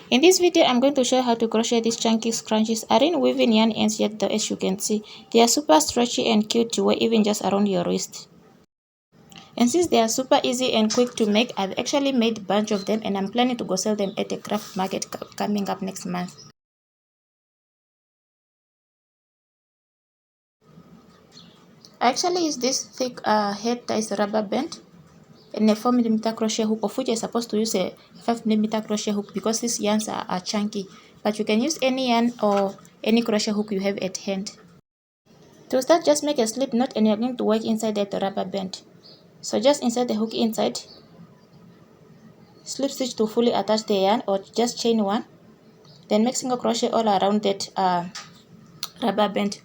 In this video, I'm going to show you how to crochet these chunky scrunchies. I didn't weave in yarn ends yet though, as you can see. They are super stretchy and cute to wear even just around your wrist. And since they are super easy and quick to make, I've actually made a bunch of them and I'm planning to go sell them at a craft market coming up next month. I actually use this thick head ties rubber band and a 4mm crochet hook, of which you're supposed to use a 5mm crochet hook because these yarns are chunky. But you can use any yarn or any crochet hook you have at hand. To start, just make a slip knot and you're going to work inside that rubber band. So just insert the hook inside, slip stitch to fully attach the yarn or just chain one, then make single crochet all around that rubber band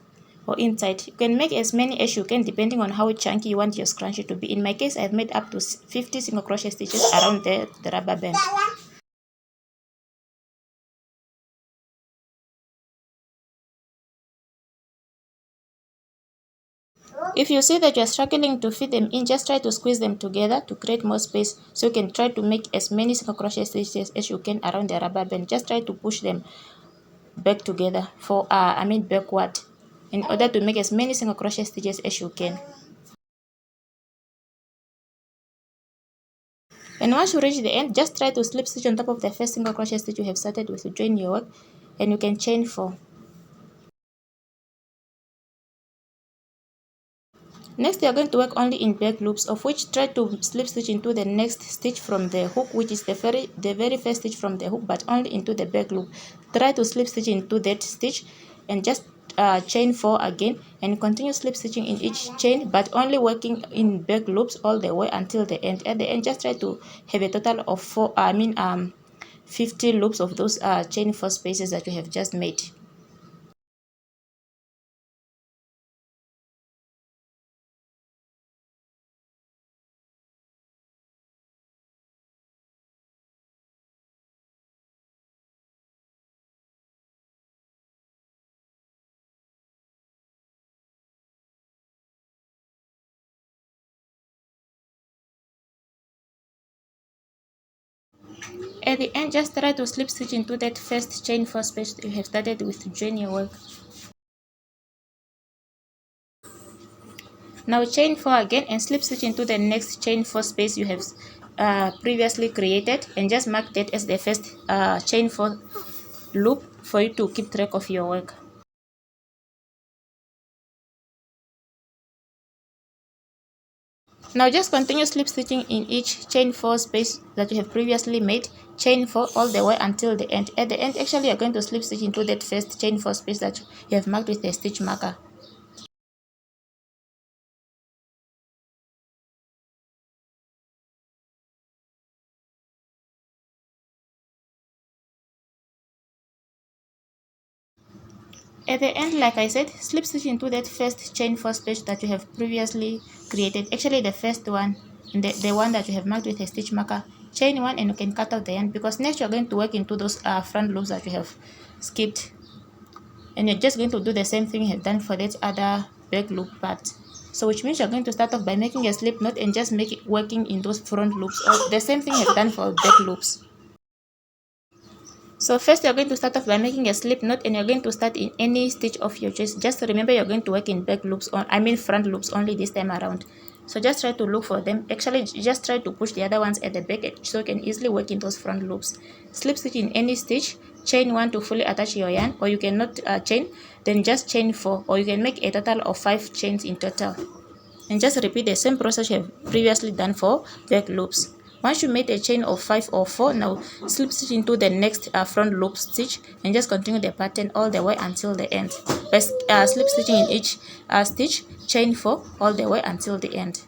or inside. You can make as many as you can depending on how chunky you want your scrunchie to be. In my case, I've made up to 50 single crochet stitches around the rubber band. If you see that you're struggling to fit them in, just try to squeeze them together to create more space, so you can try to make as many single crochet stitches as you can around the rubber band. Just try to push them back together backward, in order to make as many single crochet stitches as you can. And once you reach the end, just try to slip stitch on top of the first single crochet stitch you have started with to join your work, and you can chain 4. Next, you are going to work only in back loops, of which try to slip stitch into the next stitch from the hook, which is the very first stitch from the hook, but only into the back loop. Try to slip stitch into that stitch and just chain 4 again, and continue slip stitching in each chain, but only working in back loops all the way until the end. At the end, just try to have a total of 50 loops of those chain 4 spaces that you have just made. At the end, just try to slip stitch into that first chain 4 space you have started with to join your work. Now chain 4 again and slip stitch into the next chain 4 space you have previously created, and just mark that as the first chain 4 loop for you to keep track of your work. Now just continue slip stitching in each chain 4 space that you have previously made, chain 4 all the way until the end. At the end, actually you're going to slip stitch into that first chain 4 space that you have marked with a stitch marker. At the end, like I said, slip stitch into that first chain 4 space that you have previously created. Actually the first one, the one that you have marked with a stitch marker. Chain 1 and you can cut out the end, because next you're going to work into those front loops that you have skipped. And you're just going to do the same thing you have done for that other back loop part. So which means you're going to start off by making a slip knot and just make it working in those front loops, or the same thing you've done for back loops. So first you're going to start off by making a slip knot, and you're going to start in any stitch of your choice. Just remember you're going to work in back loops front loops only this time around. So just try to look for them. Actually, just try to push the other ones at the back so you can easily work in those front loops. Slip stitch in any stitch, chain 1 to fully attach your yarn, or you cannot chain, then just chain 4, or you can make a total of 5 chains in total. And just repeat the same process you have previously done for back loops. Once you made a chain of 5 or 4, now slip stitch into the next front loop stitch and just continue the pattern all the way until the end. By slip stitching in each stitch, chain 4 all the way until the end.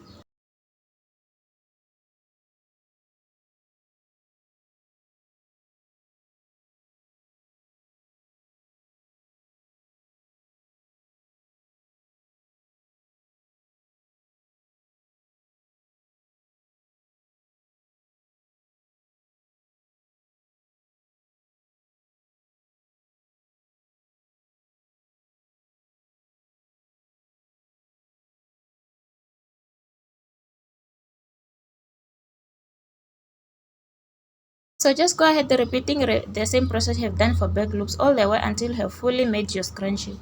So just go ahead repeating the same process you have done for back loops all the way until you have fully made your scrunchie.